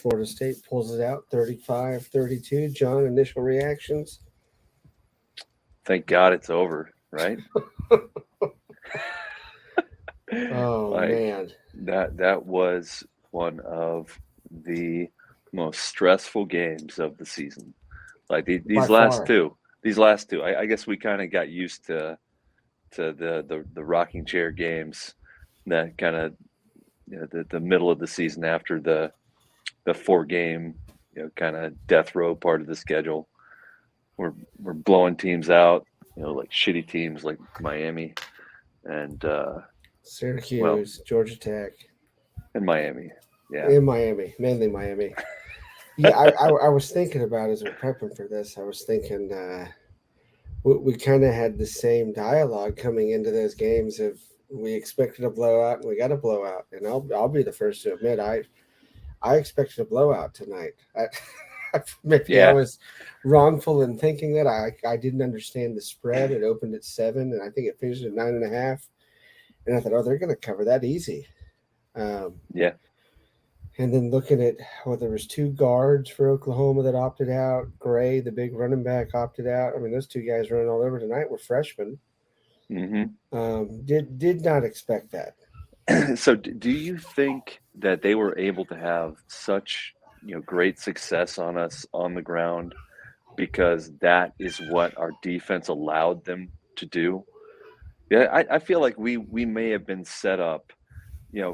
Florida State pulls it out 35-32. John, initial reactions? Thank God it's over, right? Oh, Like man. that was one of the most stressful games of the season. Like By far. these last two, I guess we kind of got used to the rocking chair games that kind of the middle of the season after the 4 game kind of death row part of the schedule. We're blowing teams out, like shitty teams like Miami and well, Syracuse, Georgia Tech, and Miami. Yeah. in Miami, mainly Miami. Yeah, I was thinking about as we're prepping for this, I was thinking we kind of had the same dialogue coming into those games of we expected a blowout and we got a blowout. And I'll be the first to admit I expected a blowout tonight. Maybe I Yeah. was wrongful in thinking that I didn't understand the spread. It opened at 7, and I think it finished at 9.5. And I thought, oh, they're going to cover that easy. Um, Yeah. and then looking at, there was 2 guards for Oklahoma that opted out. Gray, the big running back, opted out. I mean, those 2 guys running all over tonight were freshmen. Hmm. Did not expect that. So do you think that they were able to have such great success on us on the ground because that is what our defense allowed them to do? Yeah, I feel like we may have been set up,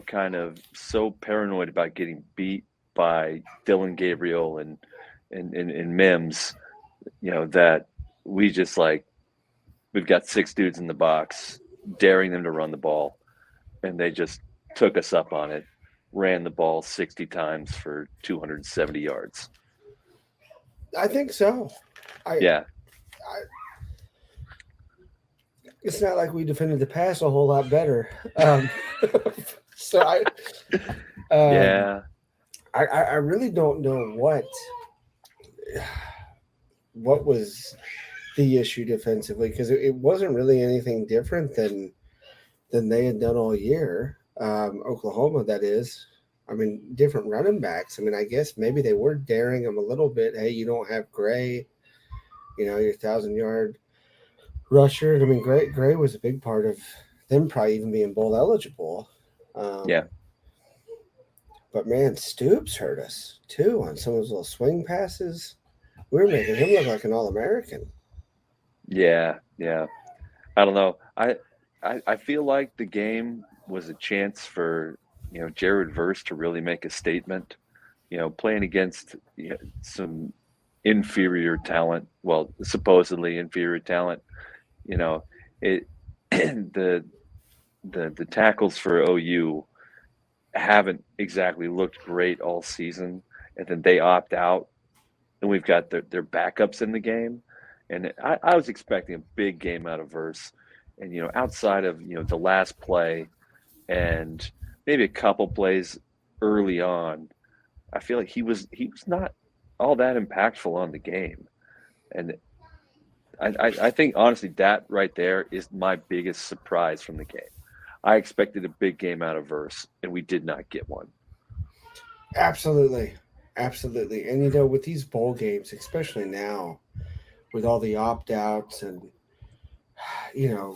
kind of so paranoid about getting beat by Dylan Gabriel and Mims, that we just like we've got 6 dudes in the box, daring them to run the ball, and they just took us up on it, ran the ball 60 times for 270 yards. I think so. I, Yeah, I it's not like we defended the pass a whole lot better. So um, yeah, I really don't know what was the issue defensively because it wasn't really anything different than they had done all year. Oklahoma, that is. I mean, different running backs. I mean, I guess maybe they were daring them a little bit. Hey, you don't have Gray, your 1,000-yard rusher. I mean, Gray was a big part of them probably even being bowl eligible. yeah, Um, but man, Stoops hurt us too on some of those little swing passes. We were making him look like an All-American. yeah. I don't know. I feel like the game was a chance for Jared Verse to really make a statement. Playing against some inferior talent, well, supposedly inferior talent. It the tackles for OU haven't exactly looked great all season, and then they opt out, and we've got their backups in the game, and I was expecting a big game out of Verse, and outside of the last play and maybe a couple plays early on, I feel like he was not all that impactful on the game, and I think honestly that right there is my biggest surprise from the game. I expected a big game out of Verse, and we did not get one. Absolutely, absolutely. And with these bowl games, especially now, with all the opt-outs and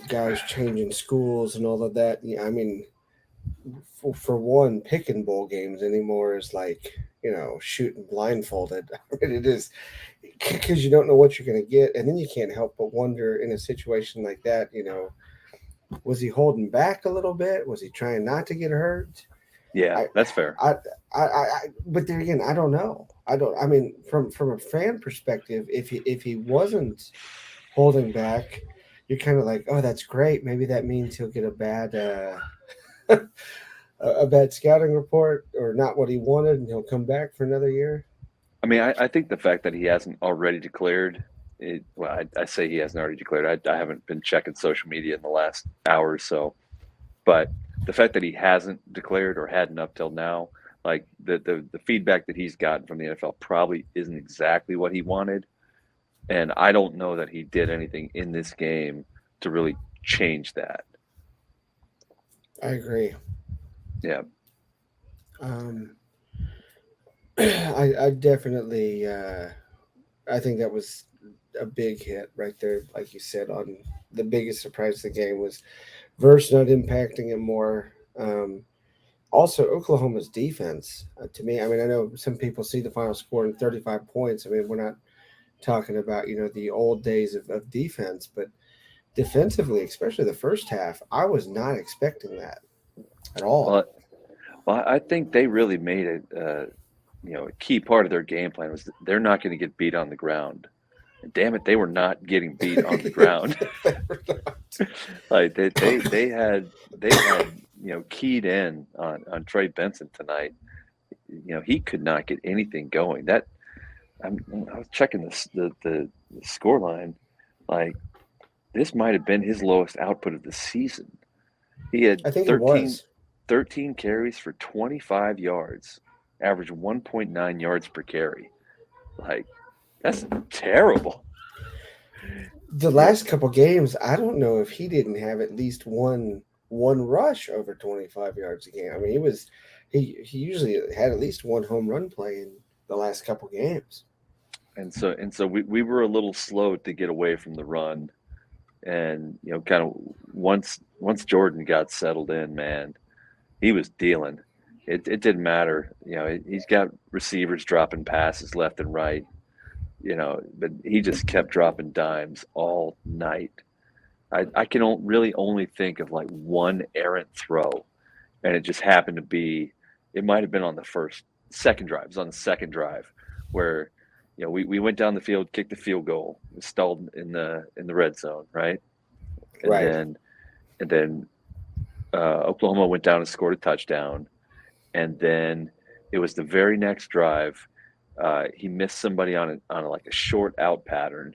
guys changing schools and all of that. Yeah, I mean, for one, picking bowl games anymore is like shooting blindfolded. I mean, it is because you don't know what you're going to get, and then you can't help but wonder in a situation like that. Was he holding back a little bit? Was he trying not to get hurt? Yeah, I, that's fair. but there again, I don't know. I don't. I mean, from a fan perspective, if he wasn't holding back, you're kind of like, oh, that's great. Maybe that means he'll get a bad a bad scouting report or not what he wanted, and he'll come back for another year. I mean, I think the fact that he hasn't already declared it, well, I say he hasn't already declared. I haven't been checking social media in the last hour or so, but the fact that he hasn't declared or hadn't up till now, like the feedback that he's gotten from the NFL probably isn't exactly what he wanted, and I don't know that he did anything in this game to really change that. I agree. Yeah, Um, I definitely I think that was a big hit right there, like you said. On the biggest surprise of the game was Verse not impacting it more. Also, Oklahoma's defense, to me, I mean, I know some people see the final score in 35 points. I mean, we're not talking about, the old days of defense, but defensively, especially the first half, I was not expecting that at all. Well, well, I think they really made it. A key part of their game plan was that they're not going to get beat on the ground. And damn it, they were not getting beat on the ground. Like they had keyed in on Trey Benson tonight. He could not get anything going. I was checking the score line. Like this might have been his lowest output of the season. He had I think it 13, was. 13 carries for 25 yards, average 1.9 yards per carry. Like that's terrible. The last couple games, I don't know if he didn't have at least one rush over 25 yards a game. I mean, he usually had at least one home run play in the last couple games. And so we were a little slow to get away from the run. And kind of once Jordan got settled in, man, he was dealing. It didn't matter. He's got receivers dropping passes left and right. But he just kept dropping dimes all night. I can really only think of like one errant throw, and it just happened to be. It might have been on the second drive. It was on the second drive where we went down the field, kicked the field goal, stalled in the red zone, right? And Right. then and then Oklahoma went down and scored a touchdown, and then it was the very next drive. He missed somebody on like a short out pattern,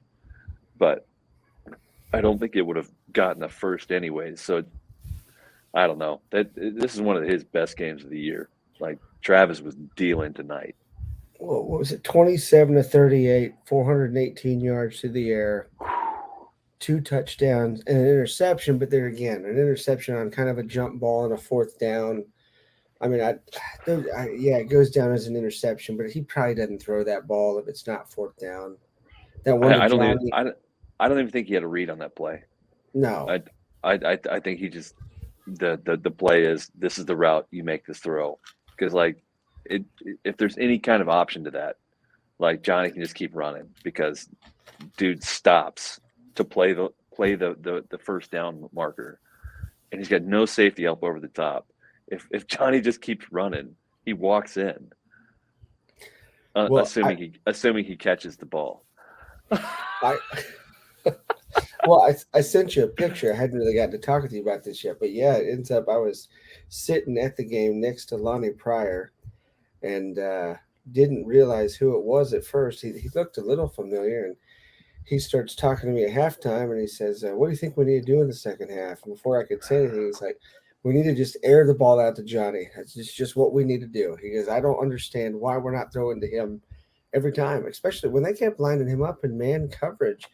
but I don't think it would have gotten a first anyways. So I don't know. This is one of his best games of the year. Like Travis was dealing tonight. What was it? 27 to 38, 418 yards through the air, two touchdowns and an interception. But there again, an interception on kind of a jump ball and a fourth down. I mean, yeah, it goes down as an interception, but he probably doesn't throw that ball if it's not fourth down. That one to I, I don't even Johnny, I don't even think he had a read on that play. no. I I think he just the play is this is the route you make this throw because like it if there's any kind of option to that, like Johnny can just keep running because dude stops to play the first down marker and he's got no safety help over the top. If Johnny just keeps running, he walks in, Well, assuming he catches the ball. I well, I sent you a picture. I hadn't really gotten to talk with you about this yet, but yeah, it ends up I was sitting at the game next to Lonnie Pryor and didn't realize who it was at first. He looked a little familiar, and he starts talking to me at halftime, and he says, "What do you think we need to do in the second half?" And before I could say anything, he's like, "We need to just air the ball out to Johnny. That's just what we need to do." He goes, "I don't understand why we're not throwing to him every time, especially when they kept lining him up in man coverage.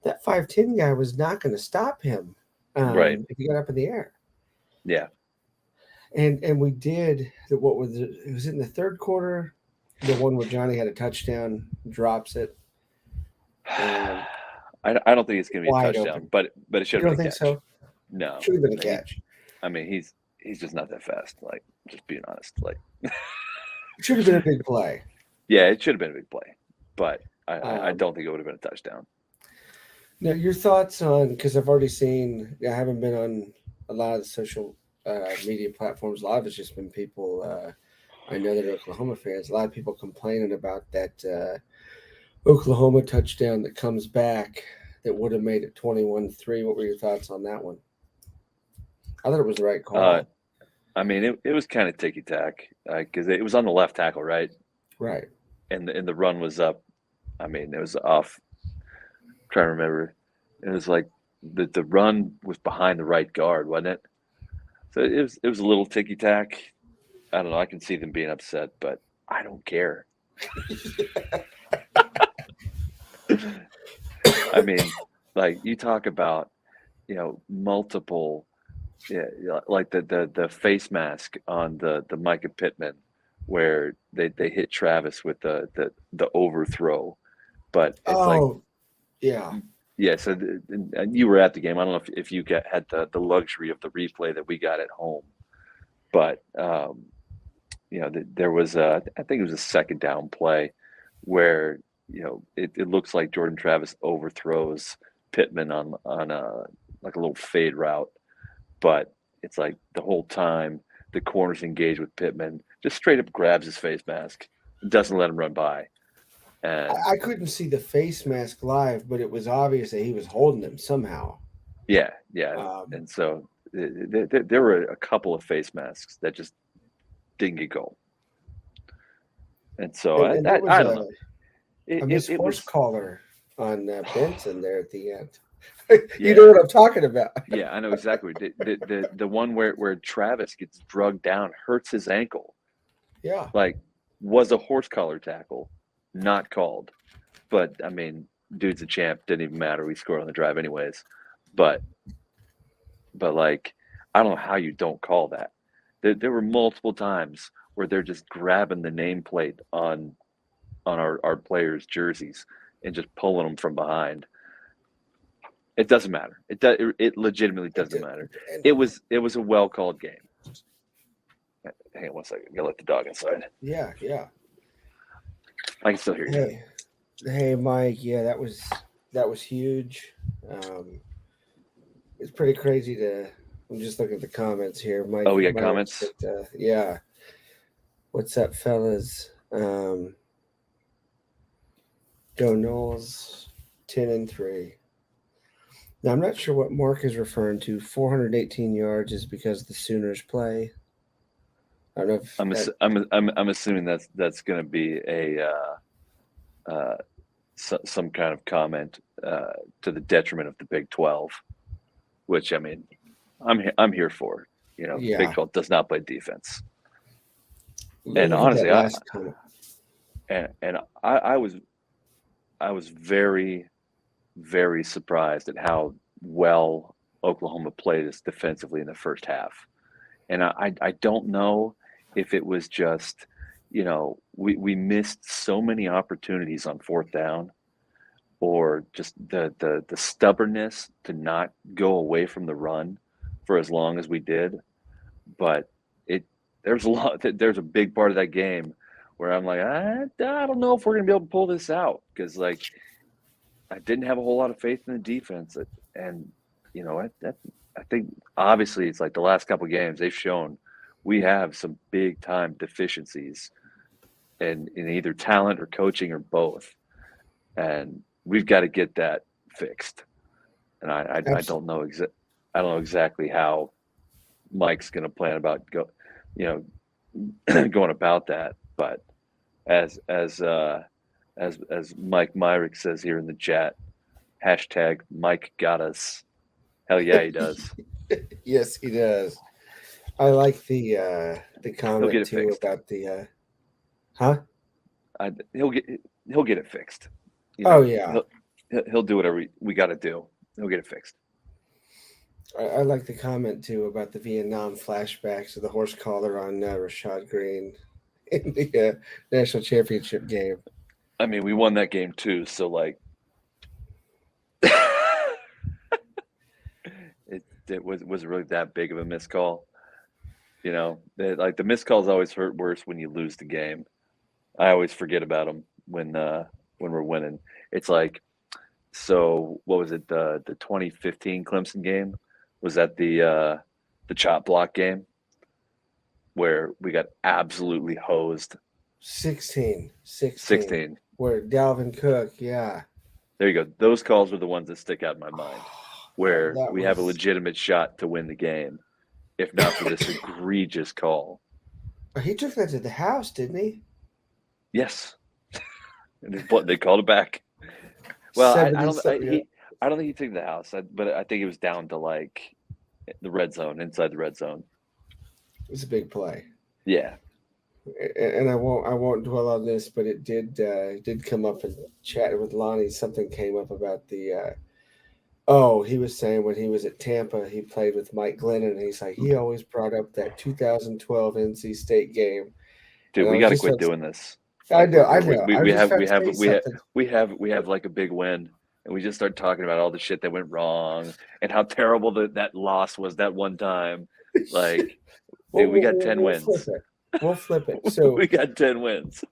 That 5'10" guy was not going to stop him Right. if he got up in the air." Yeah. And we did what was it was in the third quarter, the one where Johnny had a touchdown, drops it, and I don't think it's going to be a wide touchdown, open. but it You should have don't been a think catch. so? No, Should have been a he, catch. I mean he's just not that fast. Like just being honest. Like Should have been a big play. yeah, it should have been a big play, but I Um, don't think it would have been a touchdown. Now, your thoughts on, because I've already seen, I haven't been on a lot of the social media platforms. A lot of it's just been people I know that are Oklahoma fans. A lot of people complaining about that Oklahoma touchdown that comes back that would have made it 21-3. What were your thoughts on that one? I thought it was the right Uh, call. I mean it was kind of ticky tack because it was on the left tackle, right, Right. and the run was up. I mean it was off. I'm trying to remember, it was like the run was behind the right guard, wasn't it? So it was a little ticky tack. I don't know. I can see them being upset, but I don't care. I mean, like you talk about, multiple, yeah, like the face mask on the Micah Pittman where they hit Travis with the overthrow, but it's like, Oh, yeah. yeah. So and you were at the game. I don't know if you had the luxury of the replay that we got at home, but there was I think it was a second down play where it looks like Jordan Travis overthrows Pittman on a like a little fade route, but it's like the whole time the corner's engaged with Pittman, just straight up grabs his face mask, doesn't let him run by, and I couldn't see the face mask live, but it was obvious that he was holding him somehow. yeah, Um, and so there were a couple of face masks that just didn't get goal, and so and there was I don't know. a It, Miss it Horse was Collar on Benson there at the end. You yeah. know what I'm talking about. Yeah, I know exactly. The one where Travis gets drugged down, hurts his ankle, Yeah. like was a horse collar tackle, not called. But I mean, dude's a champ. Didn't even matter. We scored on the drive anyways. But like, I don't know how you don't call that. There were multiple times where they're just grabbing the nameplate on our players' jerseys and just pulling them from behind. It doesn't matter. It legitimately doesn't matter. And It was a well called game. Hang on one second. I gotta let the dog inside. yeah, yeah. I can still hear you. Hey, Mike. Yeah, that was huge. It's pretty crazy to. I'm just looking at the comments here. Mike Oh, we got Myers comments. said, yeah. What's up, fellas? Go Knowles, 10-3. Now I'm not sure what Mark is referring to. 418 yards is because the Sooners play. I don't know if I'm assuming that's going to be a some kind of comment to the detriment of the Big 12, which I mean, I'm here for. The Big yeah. 12 does not play defense, and Look at that honestly, last comment. I was very, very surprised at how well Oklahoma played us defensively in the first half. And I don't know if it was just, we missed so many opportunities on fourth down, or just the stubbornness to not go away from the run for as long as we did. But there's a big part of that game where I'm like, I don't know if we're gonna be able to pull this out, because like I didn't have a whole lot of faith in the defense, and I think obviously it's like the last couple of games they've shown we have some big time deficiencies in either talent or coaching or both, and we've got to get that fixed. And I don't know I don't know exactly how Mike's going to plan about going about that, but as Mike Myrick says here in the chat, hashtag Mike got us. Hell yeah, he does. Yes, he does. I like the He'll get comment it too fixed. about the huh? He'll get it fixed. Oh yeah. He'll do whatever we got to do. He'll get it fixed. I like the comment too about the Vietnam flashbacks of the horse collar on Rashad Green in the national championship game. I mean, we won that game too, so like, it was really that big of a missed call. Like the missed calls always hurt worse when you lose the game. I always forget about them when we're winning. It's like, so what was it, the 2015 Clemson game? Was that the chop block game where we got absolutely hosed? 16. 16. Where Dalvin Cook, yeah. There you go. Those calls are the ones that stick out in my mind, where That we have a was legitimate shot to win the game, if not for this egregious call. he took that to the house, didn't he? Yes, and they called it back. Well, I don't. 70-something. I don't think he took the house, but I think it was down to like the red zone, inside the red zone. It was a big play. Yeah. And I won't dwell on this, but it did come up in chat with Lonnie. Something came up about the he was saying when he was at Tampa, he played with Mike Glennon, and he's like he always brought up that 2012 NC State game, Dude, we got to quit doing this. I Like know, I'm we just have trying to say something. we have like a big win, and we just start talking about all the shit that went wrong and how terrible that loss was that one time. Like, dude, we got 10 We'll flip wins. it. We'll flip it. So We got 10 wins.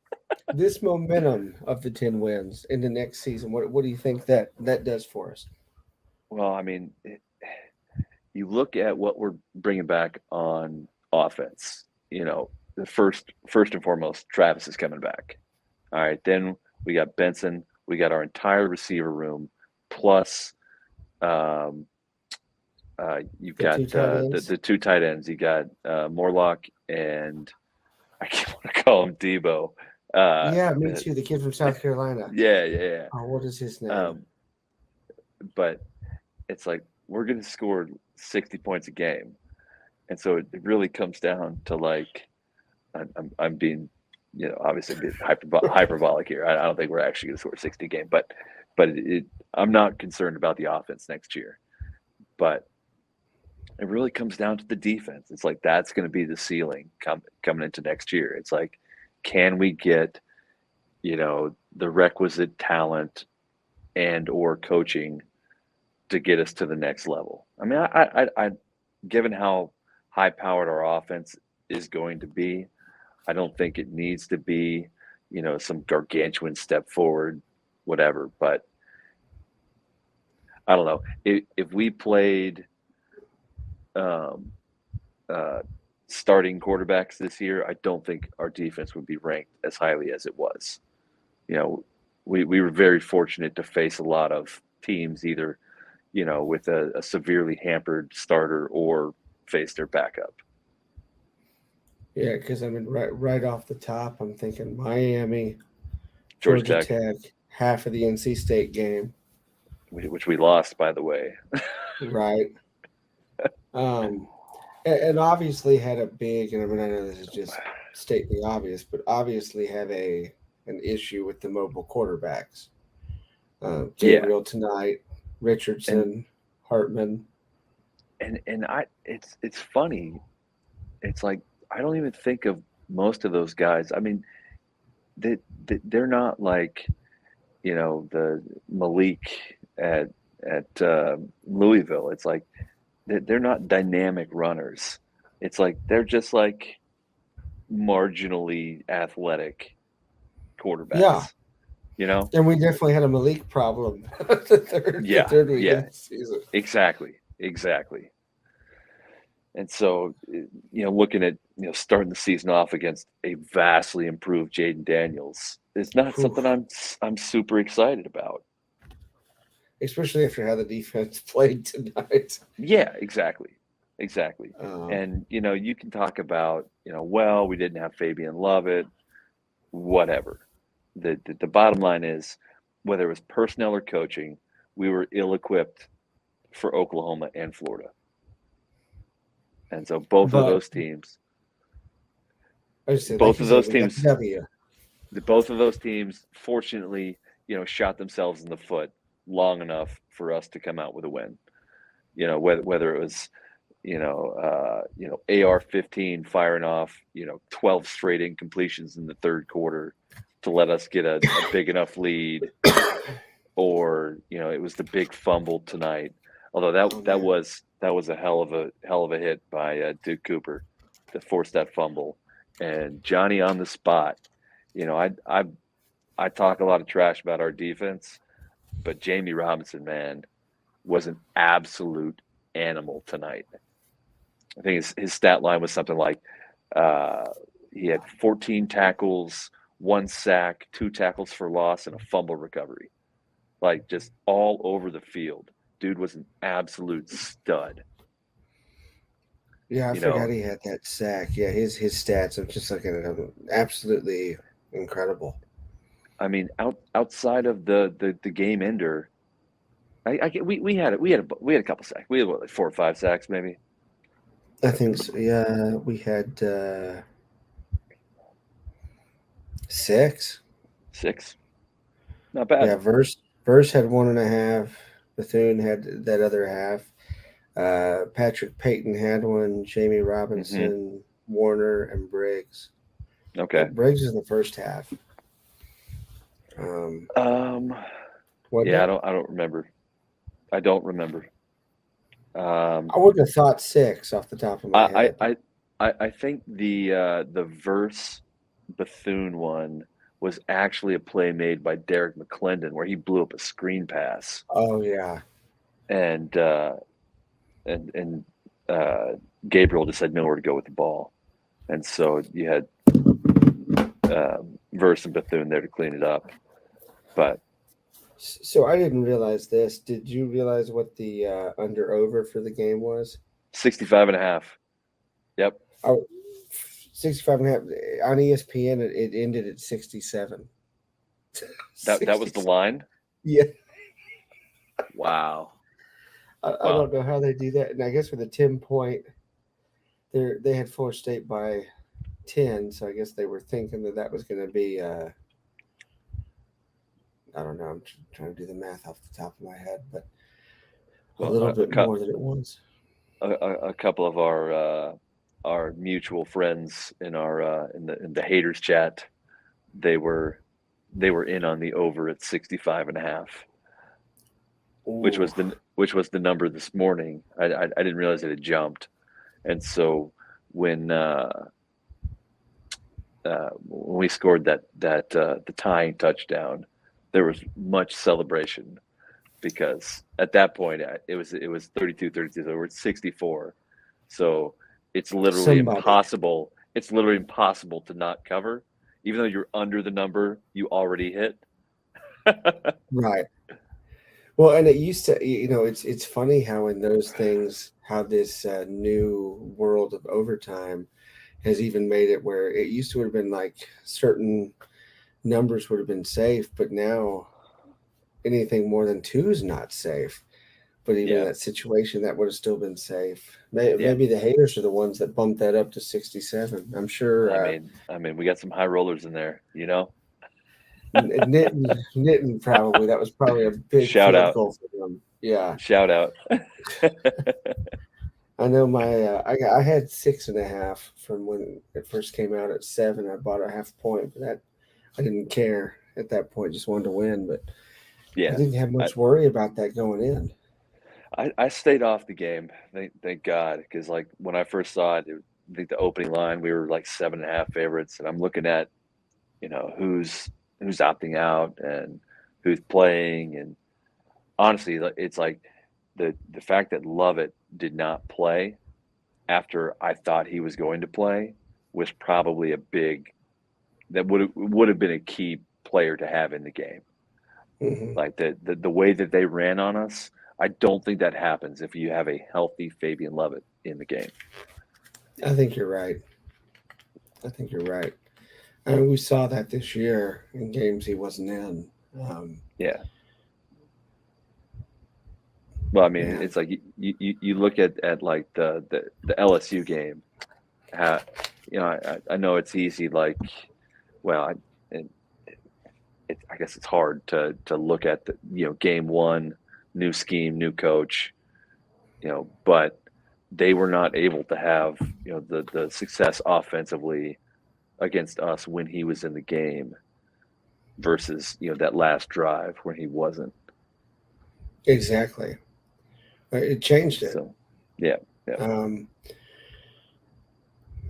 this momentum of the 10 wins in the next season, what do you think that does for us? Well, I mean, you look at what we're bringing back on offense. You know, the first and foremost, Travis is coming back. All right, then we got Benson. We got our entire receiver room, plus you've The two got tight ends. the two tight ends. You got Morlock and I can't want to call him Debo. Yeah, me too. The kid from South Carolina. Yeah. Oh, what is his name? But it's like we're going to score 60 points a game, and so it really comes down to like I'm being, you know, obviously being hyperbolic here. I don't think we're actually going to score 60 a game, but I'm not concerned about the offense next year. But it really comes down to the defense. It's like that's going to be the ceiling coming into next year. It's like, can we get, you know, the requisite talent and or coaching to get us to the next level? I mean, I given how high powered our offense is going to be, I don't think it needs to be, you know, some gargantuan step forward, whatever. But I don't know if we played starting quarterbacks this year, I don't think our defense would be ranked as highly as it was. You know, we were very fortunate to face a lot of teams either, you know, with a severely hampered starter or face their backup. Yeah, because I mean, right off the top, I'm thinking Miami, Georgia Georgia Tech, Tech, half of the NC State game, which we lost, by the way. right? Um, and obviously had a big, and I mean, I know this is just state the obvious, but obviously had an issue with the mobile quarterbacks. Yeah, Gabriel tonight, and Richardson, Hartman. it's funny. It's like I don't even think of most of those guys. I mean, they're not like, you know, the Malik at Louisville. It's like they're not dynamic runners. It's like they're just like marginally athletic Yeah, quarterbacks, you know? and we definitely had a Malik problem the Yeah, third week of yeah, the season. exactly. And so, you know, looking at, you know, starting the season off against a vastly improved Jaden Daniels is not Whew. something I'm super excited about. Especially after how the defense played tonight. Yeah, exactly. Um, And you know, you can talk about, you know, well, we didn't have Fabian Lovett, whatever. The bottom line is, whether it was personnel or coaching, we were ill-equipped for Oklahoma and Florida. And so but I just said, like both you of said, those we got the teams, W. both of those teams, fortunately, you know, shot themselves in the foot long enough for us to come out with a win. You know, whether it was, you know, AR-15 firing off, you know, 12 straight incompletions in the third quarter to let us get a big enough lead, or you know, it was the big fumble tonight. Although Oh that man. was a hell of a hit by Duke Cooper to force that fumble, and Johnny on the spot. You know, I talk a lot of trash about our defense, but Jamie Robinson, man, was an absolute animal tonight. I think his stat line was something like uh, he had 14 tackles, 1 sack, 2 tackles for loss, and a fumble recovery. Like just all over the field. Dude was an absolute stud. Yeah, I You know, forgot he had that sack. Yeah, his stats. I'm just looking at him. Absolutely incredible. I mean, outside of the game ender, we had a couple sacks. We had what, like 4 or 5 sacks maybe. I think so. Yeah, we had 6. 6, not bad. Yeah, Verse had 1.5. Bethune had that other half. Patrick Payton had one. Jamie Hmm. Robinson, Warner, and Briggs. Okay. Briggs is the first half. Wasn't Yeah, it? I don't remember. I don't remember. I would have thought 6 off the top of my I head. I I think the verse Bethune one was actually a play made by Derek McClendon where he blew up a screen pass Oh yeah. and and Gabriel just had nowhere to go with the ball, and so you had Verse and Bethune there to clean it up. But So I didn't realize this. Did you realize what the under over for the game was? 65 and a half. Yep. Oh, 65 and a half. On ESPN. It ended at 67. That was the 67. line. Yeah. Wow. I Wow. don't know how they do that. And I guess with a 10-point, they had Florida State by 10. So I guess they were thinking that was going to be. I don't know. I'm trying to do the math off the top of my head, but a Well, little bit more than it was. a couple of our mutual friends in our in the haters chat, they were in on the over at 65 and a half, which Ooh. was the number this morning. I didn't realize it had jumped, and so when when we scored the tying touchdown, there was much celebration because at that point it was 32-32, so we're at 64. So it's literally Somebody. impossible. It's literally impossible to not cover, even though you're under the number you already hit. Right. Well, and it used to, it's funny how in those things, how this new world of overtime has even made it where it used to have been like certain numbers would have been safe, but now anything more than 2 is not safe. But even in Yeah, that situation, that would have still been safe. yeah. Maybe the haters are the ones that bumped that up to 67. I'm sure I mean, we got some high rollers in there, you know. Nitten probably, that was probably a big Shout field out, goal for them. Yeah. shout out. I know my I had 6.5 from when it first came out at 7. I bought a half point, but that I didn't care at that point. Just wanted to win, but I Yeah, didn't have I, much worry about that going in. I stayed off the game. Thank God, because like when I first saw it, I think the opening line we were like 7.5 favorites, and I'm looking at who's opting out and who's playing, and honestly, it's like the fact that Lovett did not play after I thought he was going to play was probably a big that would have been a key player to have in the game. Hmm. Like the way that they ran on us, I don't think that happens if you have a healthy Fabian Lovett in the game. I think you're right. I think you're right. I mean, we saw that this year in games he wasn't in. Yeah. Well, I mean, Man, it's like you look at like the LSU game. How, I know it's easy. Like, well, it, I guess it's hard to look at the game one, new scheme, new coach, but they were not able to have the success offensively against us when he was in the game versus that last drive when he wasn't. exactly. It changed it. So, yeah, yeah, Um,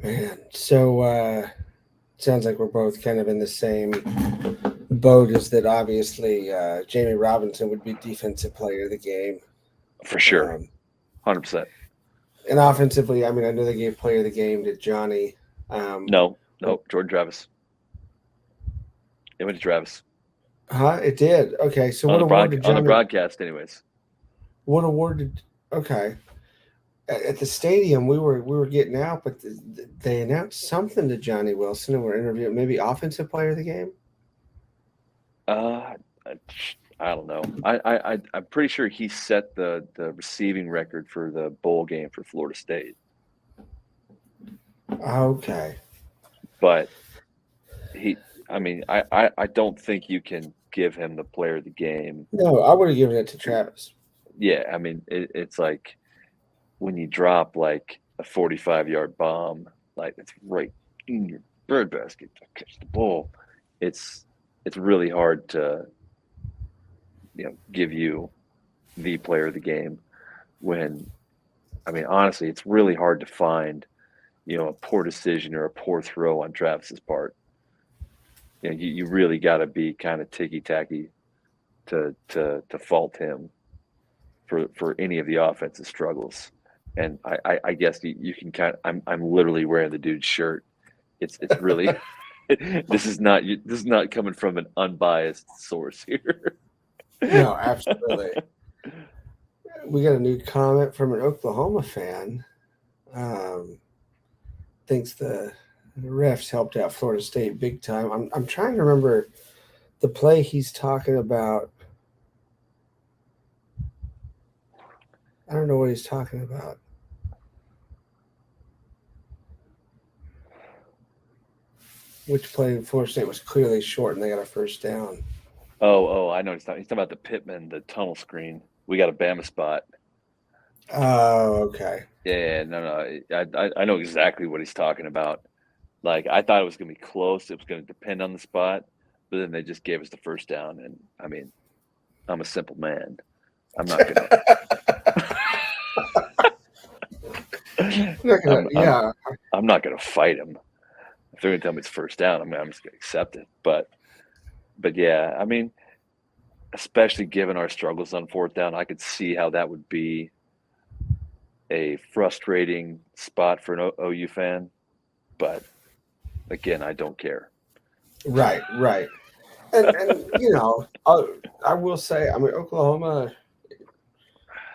man, so sounds like we're both kind of in the same boat. Is that obviously Jamie Robinson would be defensive player of the game. for sure, Um, 100%. and offensively, I mean, I know they gave player of the game to Johnny. Um, No, what, no, Jordan Travis. It went to Travis huh? It did. Okay, so on what the award did on the Johnny? broadcast, anyways. What award did? Okay, at the stadium we were getting out, but they announced something to Johnny Wilson and we're interviewing maybe offensive player of the game. Uh, I, I don't know. I'm pretty sure he set the receiving record for the bowl game for Florida State, Okay. but he. I mean, I don't think you can give him the player of the game. No, I would have given it to Travis. Yeah, I mean, it's like when you drop like a 45-yard bomb, like it's right in your Bird basket, catch the ball. It's really hard to give you the player of the game when I mean honestly it's really hard to find a poor decision or a poor throw on Travis's part. You really got to be kind of ticky tacky to fault him for any of the offensive struggles. And I guess you can kind of I'm literally wearing the dude's shirt. It's really this is not coming from an unbiased source here. No, absolutely. We got a new comment from an Oklahoma fan. Thinks the refs helped out Florida State big time. I'm trying to remember the play he's talking about. I don't know what he's talking about. Which play Florida State was clearly short and they got a first down. I know he's talking about the Pittman, the tunnel screen. We got a Bama spot. Oh, okay. Yeah, no. I know exactly what he's talking about. Like I thought it was gonna be close. It was gonna depend on the spot, but then they just gave us the first down. And I mean, I'm a simple man. I'm not gonna. I'm not gonna fight him. If they're gonna tell me it's first down, I'm just gonna accept it. But yeah, I mean, especially given our struggles on fourth down, I could see how that would be a frustrating spot for an OU fan. But again, I don't care. Right. And I will say, I mean, Oklahoma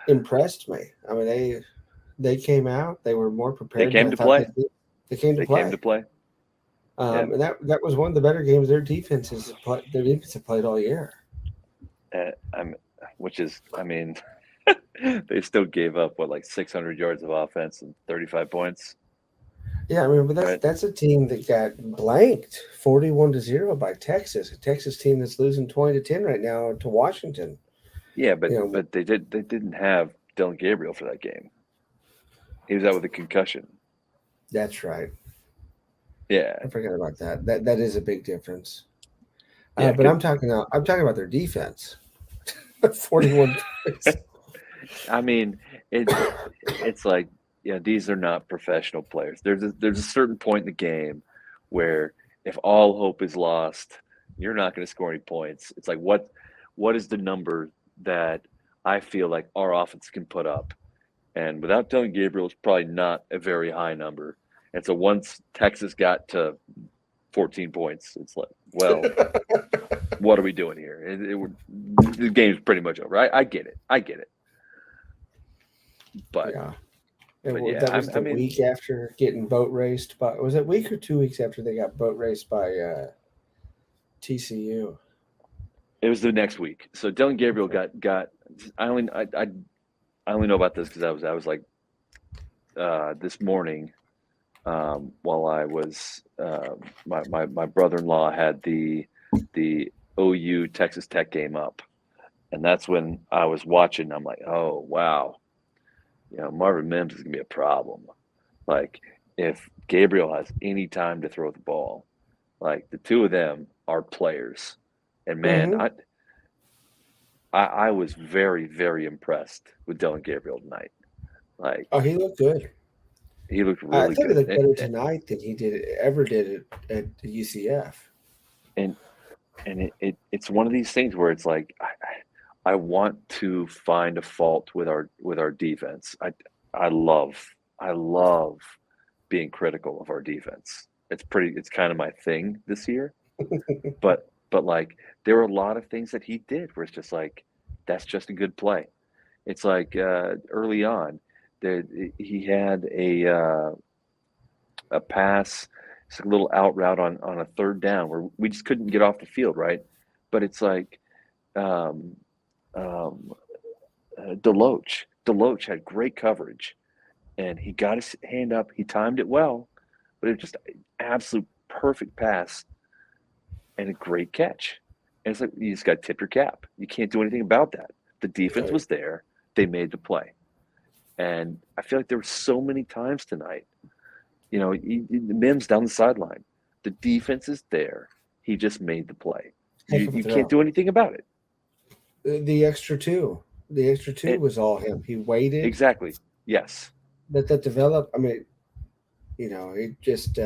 impressed me. I mean, they came out. They were more prepared. They came to play. They came to play. And that was one of the better games their defense has played all year. They still gave up like 600 yards of offense and 35 points. Yeah, I mean, but that's a team that got blanked 41-0 by Texas, a Texas team that's losing 20-10 right now to Washington. Yeah, but they didn't have Dylan Gabriel for that game. He was out with a concussion. That's right. Yeah, I forgot about that. That is a big difference. Yeah, but I'm talking about their defense. 41 points. I mean, it's like these are not professional players. There's a certain point in the game where if all hope is lost, you're not going to score any points. It's like what is the number that I feel like our offense can put up? And without Dylan Gabriel, it's probably not a very high number. And so once Texas got to 14 points, it's like, well, what are we doing here? The game's pretty much over. I get it. But yeah. That was the week after getting boat raced by. Was it a week or 2 weeks after they got boat raced by TCU? It was the next week. So Dylan Gabriel got. I only know about this because I was like this morning while I was my brother-in-law had the OU Texas Tech game up, and that's when I was watching. I'm like, oh wow. Marvin Mims is going to be a problem. Like, if Gabriel has any time to throw the ball, like, the two of them are players. And, man, I was very, very impressed with Dylan Gabriel tonight. Like, he looked good. He looked really good. I think he looked better tonight than he ever did at the UCF. And it's one of these things where it's like I want to find a fault with our defense. I love being critical of our defense. It's kind of my thing this year. but like there were a lot of things that he did where it's just like that's just a good play. It's like early on he had a pass, it's a little out route on a third down where we just couldn't get off the field, right? But it's like Deloach had great coverage and he got his hand up, he timed it well, but it was just an absolute perfect pass and a great catch. And it's like you just got to tip your cap. You can't do anything about that. The defense was there, they made the play. And I feel like there were so many times tonight, Mims down the sideline, The defense is there. He just made the play. Heck of a You throw. can't do anything about it. The extra two. The extra two It was all him. He waited. exactly. Yes. Let that develop. I mean, it just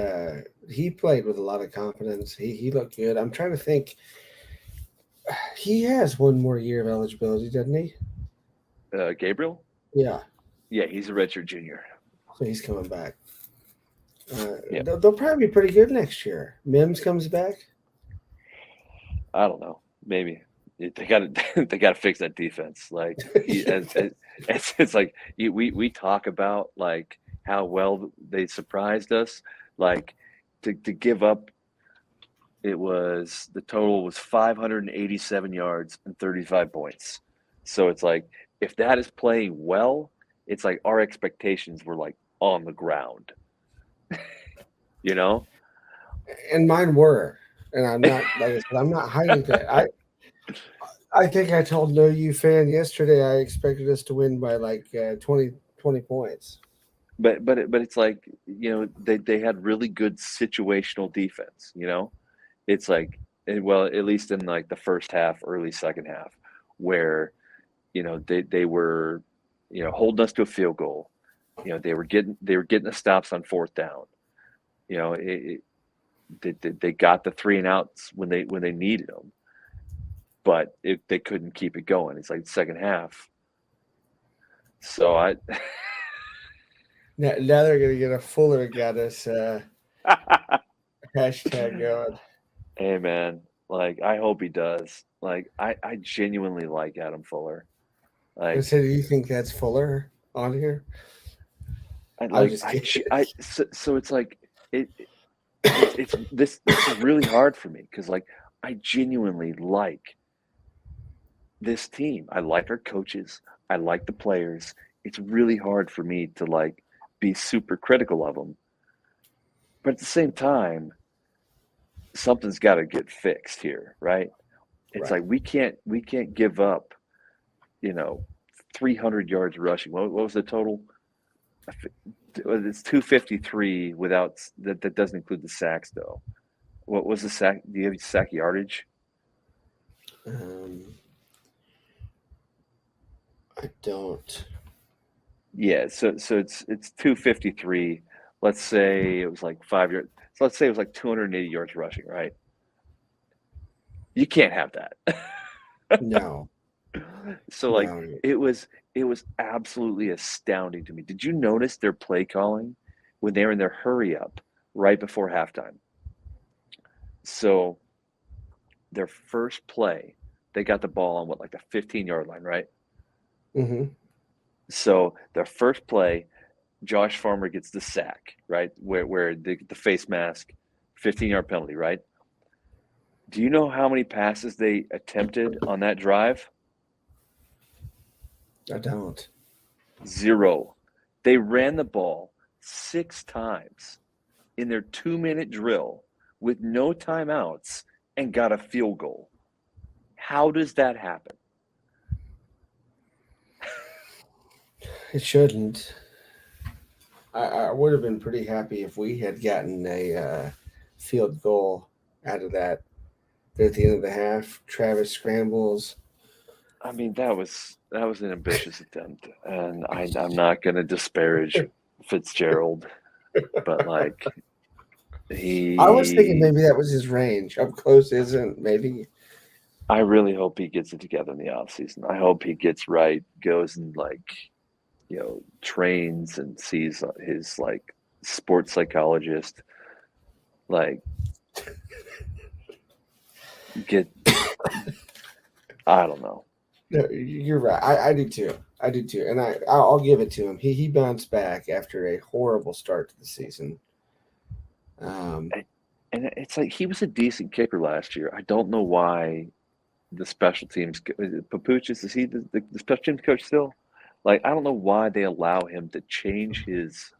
he played with a lot of confidence. He looked good. I'm trying to think. He has one more year of eligibility, doesn't he? Gabriel? Yeah. Yeah, he's a redshirt junior. So he's coming back. Yeah. They'll probably be pretty good next year. Mims comes back. I don't know. Maybe they got to they got to fix that defense. Like it's like we talk about like how well they surprised us. Like to give up. The total was 587 yards and 35 points. So it's like if that is playing well, it's like our expectations were like on the ground. You know? And mine were. And I'm not, like I said, I'm not hiding that. I think I told No You fan yesterday I expected us to win by like 20 points. But it's like, they had really good situational defense, It's like, well, at least in like the first half, early second half, where, they were, holding us to a field goal. They were getting the stops on fourth down. They got the 3 and outs when they needed them, but they couldn't keep it going. It's like the second half. So Now they're gonna get a Fuller got us hashtag going. hey man, like I hope he does. Like I genuinely like Adam Fuller. I Like said, do you think that's Fuller on here? I'm just kidding. So it's like it's this is really hard for me because like I genuinely like this team. I like our coaches. I like the players. It's really hard for me to like be super critical of them. But at the same time, something's got to get fixed here, right? It's Right. like we can't give up, 300 yards rushing. What was the total? It's 253 without that. That doesn't include the sacks, though. What was the sack? Do you have sack yardage? I don't. Yeah. So it's 253. Let's say it was like 5 yards. So let's say it was like 280 yards rushing, right? You can't have that. No. So like No. it was absolutely astounding to me. Did you notice their play calling when they were in their hurry up right before halftime? So their first play, they got the ball on like the 15-yard line, right? Mm-hmm. So their first play, Josh Farmer gets the sack, right? Where the face mask, 15-yard penalty, right? Do you know how many passes they attempted on that drive? I don't. 0. They ran the ball 6 times in their 2-minute drill with no timeouts and got a field goal. How does that happen? It shouldn't. I would have been pretty happy if we had gotten a field goal out of that. There at the end of the half, Travis scrambles. I mean, that was an ambitious attempt, and I'm not going to disparage Fitzgerald, but like I was thinking maybe that was his range. Up close isn't. Maybe. I really hope he gets it together in the offseason. I hope he gets right, goes and like, trains and sees his like sports psychologist, like get, I don't know. No, you're right. I do too. I do too. And I'll give it to him. He bounced back after a horrible start to the season. And it's like he was a decent kicker last year. I don't know why the special teams, Papuchis, is he the special teams coach still? Like, I don't know why they allow him to change his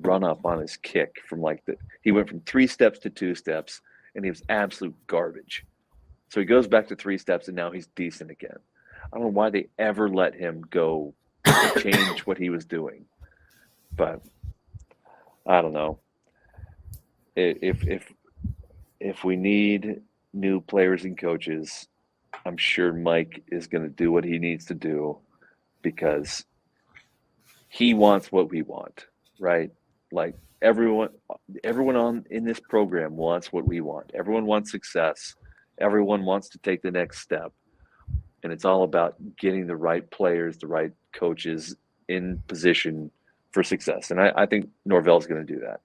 run up on his kick from like he went from 3 steps to 2 steps, and he was absolute garbage. So he goes back to 3 steps, and now he's decent again. I don't know why they ever let him go change what he was doing, but I don't know. If we need new players and coaches, I'm sure Mike is going to do what he needs to do because he wants what we want, right? Like everyone on in this program wants what we want. Everyone wants success. Everyone wants to take the next step. And it's all about getting the right players, the right coaches in position for success. And I think Norvell's going to do that.